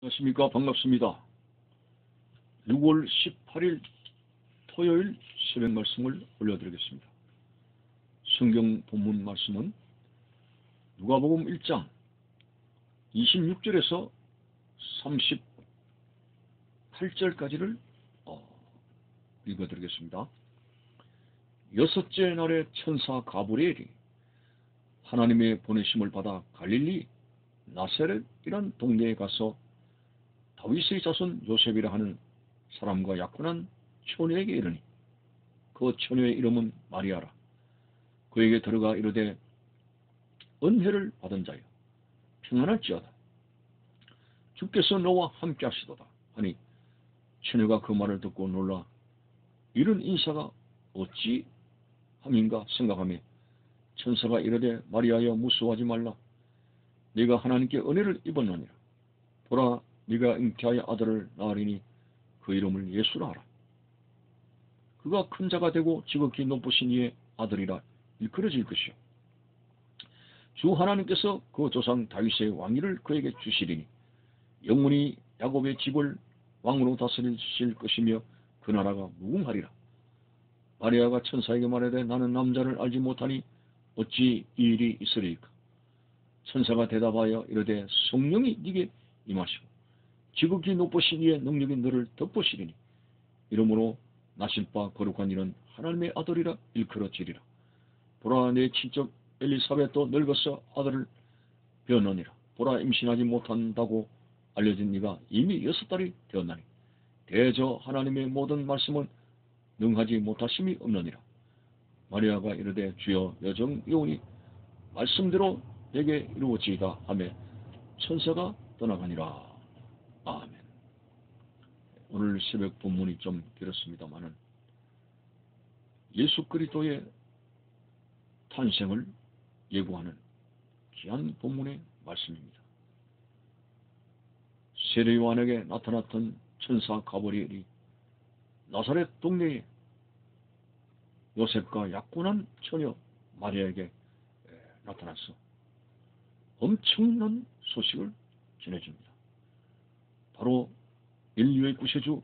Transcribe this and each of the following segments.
안녕하십니까. 반갑습니다. 6월 18일 토요일 새벽 말씀을 올려드리겠습니다. 성경 본문 말씀은 누가복음 1장 26절에서 38절까지를 읽어드리겠습니다. 여섯째 날에 천사 가브리엘이 하나님의 보내심을 받아 갈릴리 나사렛이란 동네에 가서 다윗의 자손 요셉이라 하는 사람과 약혼한 처녀에게 이르니 그 처녀의 이름은 마리아라. 그에게 들어가 이르되 은혜를 받은 자여 평안할지어다. 주께서 너와 함께 하시도다 하니 처녀가 그 말을 듣고 놀라 이런 인사가 어찌 함인가 생각하며 천사가 이르되 마리아여 무서워하지 말라. 네가 하나님께 은혜를 입었느니라. 보라 네가 잉태하여 아들을 낳으리니 그 이름을 예수라 하라. 그가 큰 자가 되고 지극히 높으신 이의 아들이라 일컬어질 것이요 주 하나님께서 그 조상 다윗의 왕위를 그에게 주시리니 영원히 야곱의 집을 왕으로 다스리실 것이며 그 나라가 무궁하리라. 마리아가 천사에게 말하되 나는 남자를 알지 못하니 어찌 이 일이 있으리이까. 천사가 대답하여 이르되 성령이 네게 임하시고 지극히 높으신 이의 능력이 너를 덮으시리니 이러므로 나실 바 거룩한 이는 하나님의 아들이라 일컬어지리라. 보라 내 친척 엘리사벳도 늙어서 아들을 배었느니라. 보라 임신하지 못한다고 알려진 네가 이미 6달이 되었나니 대저 하나님의 모든 말씀은 능하지 못하심이 없느니라. 마리아가 이르되 주여 여정여우니 말씀대로 내게 이루어지이다 하며 천사가 떠나가니라. 아멘. 오늘 새벽 본문이 좀 길었습니다만은 예수 그리스도의 탄생을 예고하는 귀한 본문의 말씀입니다. 세례 요한에게 나타났던 천사 가브리엘이 나사렛 동네에 요셉과 약혼한 처녀 마리아에게 나타나서 엄청난 소식을 전해줍니다. 바로 인류의 구세주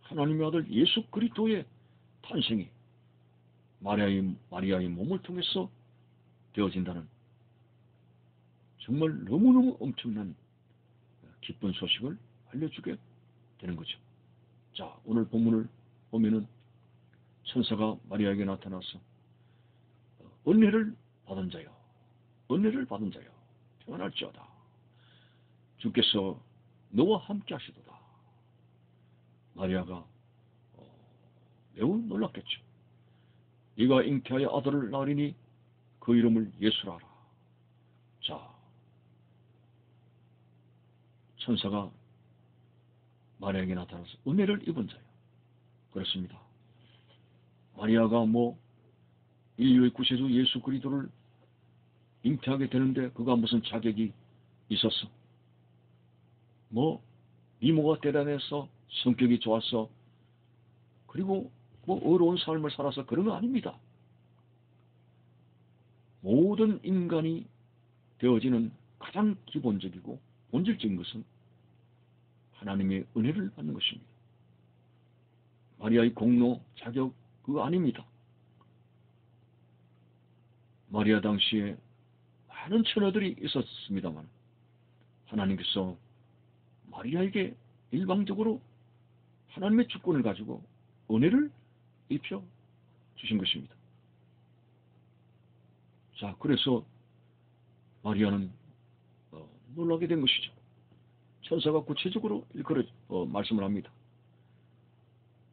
하나님의 아들 예수 그리스도의 탄생이 마리아의 몸을 통해서 되어진다는 정말 너무너무 엄청난 기쁜 소식을 알려주게 되는 거죠. 자, 오늘 본문을 보면은 천사가 마리아에게 나타나서 은혜를 받은 자여 평안할지어다. 주께서 너와 함께 하시도다. 마리아가 매우 놀랐겠죠. 네가 잉태하여 아들을 낳으리니 그 이름을 예수라 하라. 자, 천사가 마리아에게 나타나서 은혜를 입은 자요. 그렇습니다. 마리아가 인류의 구세주 예수 그리스도를 잉태하게 되는데 그가 무슨 자격이 있었어? 미모가 대단해서 성격이 좋아서 그리고 어려운 삶을 살아서 그런 거 아닙니다. 모든 인간이 되어지는 가장 기본적이고 본질적인 것은 하나님의 은혜를 받는 것입니다. 마리아의 공로, 자격 그거 아닙니다. 마리아 당시에 많은 처녀들이 있었습니다만 하나님께서 마리아에게 일방적으로 하나님의 주권을 가지고 은혜를 입혀 주신 것입니다. 자, 그래서 마리아는 놀라게 된 것이죠. 천사가 구체적으로 말씀을 합니다.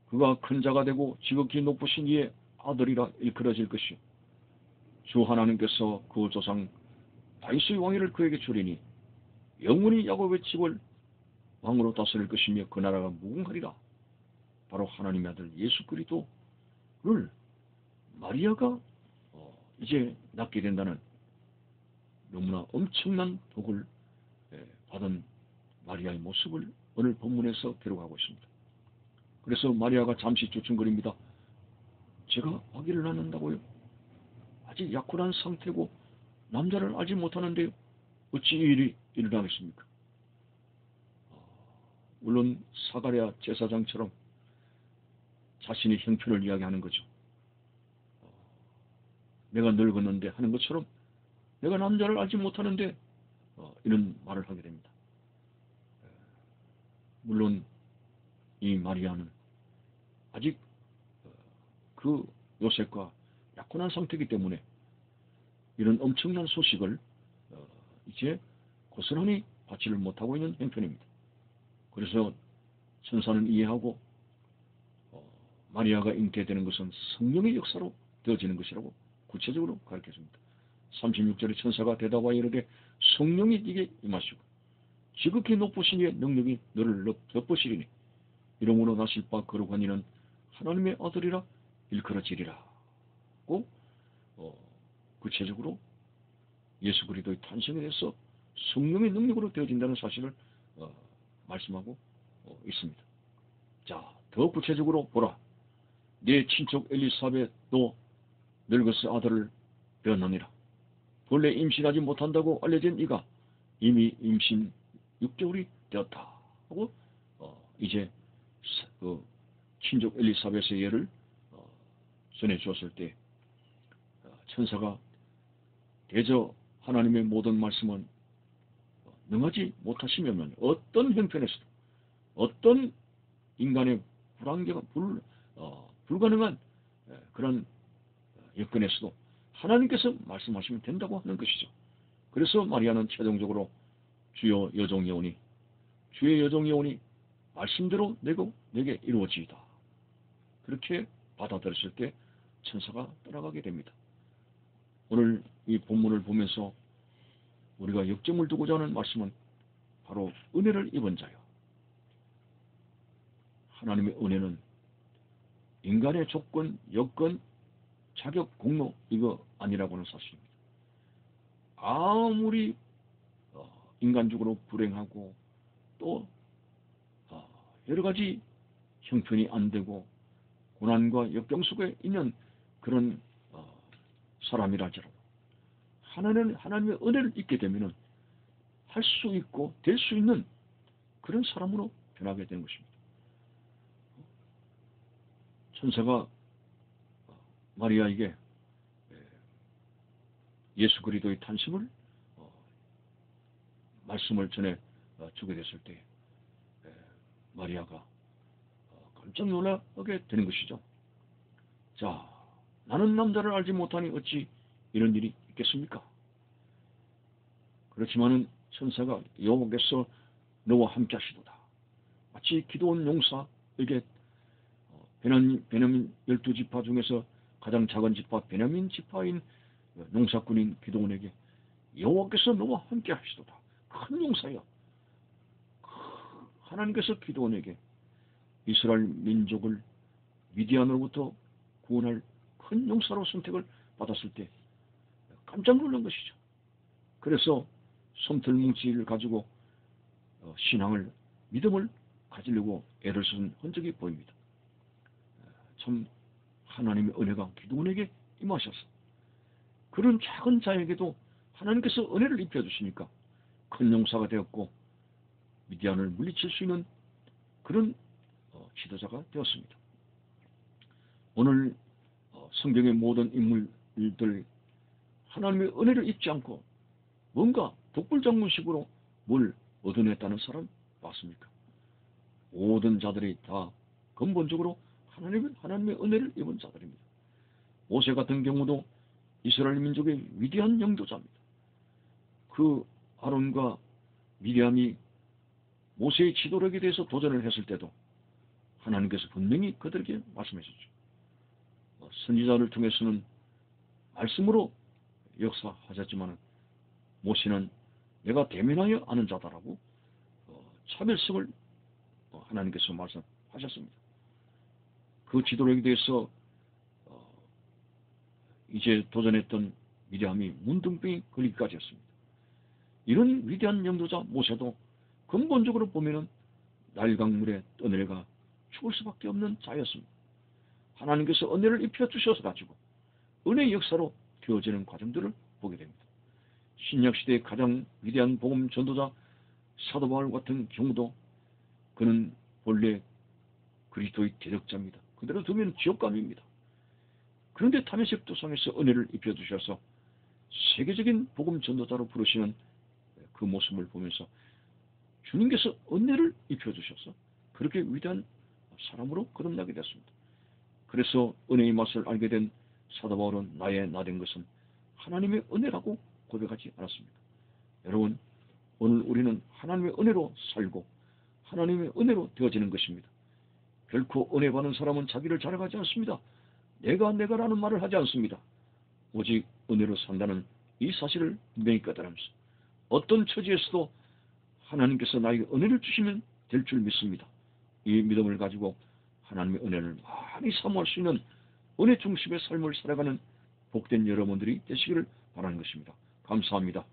그가 큰 자가 되고 지극히 높으신 이의 아들이라 일컬어질 것이요 주 하나님께서 그 조상 다윗의 왕위를 그에게 주리니 영원히 야곱의 집을 왕으로 다스릴 것이며 그 나라가 무궁하리라. 바로 하나님의 아들 예수 그리스도를 마리아가 이제 낳게 된다는 너무나 엄청난 복을 받은 마리아의 모습을 오늘 본문에서 기록하고 있습니다. 그래서 마리아가 잠시 주춤거립니다. 제가 아기를 낳는다고요? 아직 약혼한 상태고 남자를 알지 못하는데요. 어찌 이 일이 일어나겠습니까? 물론 사가랴 제사장처럼 자신의 형편을 이야기하는 거죠. 내가 늙었는데 하는 것처럼 내가 남자를 알지 못하는데 이런 말을 하게 됩니다. 물론 이 마리아는 아직 그 요셉과 약혼한 상태이기 때문에 이런 엄청난 소식을 이제 고스란히 받지를 못하고 있는 형편입니다. 그래서 천사는 이해하고 마리아가 잉태되는 것은 성령의 역사로 되어지는 것이라고 구체적으로 가르쳐줍니다. 36절에 천사가 대답하여 이르되 성령이 네게 임하시고 지극히 높으신 이의 능력이 너를 덮으시리니 이러므로 나실 바 거룩한 이는 하나님의 아들이라 일컬어지리라 고 구체적으로 예수 그리스도의 탄생에 대해서 성령의 능력으로 되어진다는 사실을 말씀하고 있습니다. 자, 더 구체적으로 보라. 네 친척 엘리사벳도 늙어서 아들을 낳느니라. 본래 임신하지 못한다고 알려진 이가 이미 임신 6개월이 되었다 하고 이제 그 친족 엘리사벳의 예를 전해주었을 때 천사가 대저 하나님의 모든 말씀은 능하지 못하시면 어떤 형편에서도 어떤 인간의 불가능한 그런 여건에서도 하나님께서 말씀하시면 된다고 하는 것이죠. 그래서 마리아는 최종적으로 주의 여종이 오니 말씀대로 내게 이루어지이다. 그렇게 받아들였을 때 천사가 떠나가게 됩니다. 오늘 이 본문을 보면서 우리가 역점을 두고자 하는 말씀은 바로 은혜를 입은 자요. 하나님의 은혜는 인간의 조건, 여건, 자격, 공로 이거 아니라고 하는 사실입니다. 아무리 인간적으로 불행하고 또 여러 가지 형편이 안 되고 고난과 역경 속에 있는 그런 사람이라지라도 하나님의 은혜를 입게 되면은 할 수 있고 될 수 있는 그런 사람으로 변하게 되는 것입니다. 천사가 마리아에게 예수 그리스도의 탄생을 말씀을 전해 주게 됐을 때 마리아가 깜짝 놀라게 되는 것이죠. 자, 나는 남자를 알지 못하니 어찌 이런 일이 있겠습니까? 그렇지만은 천사가 여호와께서 너와 함께 하시도다. 마치 기드온 용사에게 베냐민 12지파 중에서 가장 작은 지파 베냐민 지파인 용사꾼인 기드온에게 여호와께서 너와 함께 하시도다. 큰 용사야. 하나님께서 기드온에게 이스라엘 민족을 미디안으로부터 구원할 큰 용사로 선택을 받았을 때 깜짝 놀란 것이죠. 그래서 솜털뭉치를 가지고 신앙을 믿음을 가지려고 애를 쓴 흔적이 보입니다. 참 하나님의 은혜가 기드온에게 임하셔서 그런 작은 자에게도 하나님께서 은혜를 입혀주시니까 큰 용사가 되었고 미디안을 물리칠 수 있는 그런 지도자가 되었습니다. 오늘 성경의 모든 인물들 하나님의 은혜를 입지 않고 뭔가 독불장군식으로 뭘 얻어냈다는 사람 맞습니까? 모든 자들이 다 근본적으로 하나님의 은혜를 입은 자들입니다. 모세 같은 경우도 이스라엘 민족의 위대한 영도자입니다. 그 아론과 미리암이 모세의 지도력에 대해서 도전을 했을 때도 하나님께서 분명히 그들에게 말씀하셨죠. 선지자를 통해서는 말씀으로 역사하셨지만 모세는 내가 대면하여 아는 자다라고 차별성을 하나님께서 말씀하셨습니다. 그 지도력에 대해서 이제 도전했던 미리암이 문둥병이 걸리기까지 했습니다. 이런 위대한 영도자 모세도 근본적으로 보면은 나일강물에 떠내려가 죽을 수밖에 없는 자였습니다. 하나님께서 은혜를 입혀 주셔서 가지고 은혜의 역사로 되어지는 과정들을 보게 됩니다. 신약시대의 가장 위대한 복음 전도자 사도 바울 같은 경우도 그는 본래 그리스도의 대적자입니다. 그대로 두면 지옥감입니다. 그런데 다메섹 도상에서 은혜를 입혀주셔서 세계적인 복음 전도자로 부르시는 그 모습을 보면서 주님께서 은혜를 입혀주셔서 그렇게 위대한 사람으로 거듭나게 됐습니다. 그래서 은혜의 맛을 알게 된 사도 바울은 나의 나 된 것은 하나님의 은혜라고 고백하지 않았습니다. 여러분, 오늘 우리는 하나님의 은혜로 살고 하나님의 은혜로 되어지는 것입니다. 결코 은혜 받는 사람은 자기를 자랑하지 않습니다. 내가라는 말을 하지 않습니다. 오직 은혜로 산다는 이 사실을 분명히 깨달으면서 어떤 처지에서도 하나님께서 나에게 은혜를 주시면 될 줄 믿습니다. 이 믿음을 가지고 하나님의 은혜를 많이 사모할 수 있는 은혜 중심의 삶을 살아가는 복된 여러분들이 되시기를 바라는 것입니다. 감사합니다.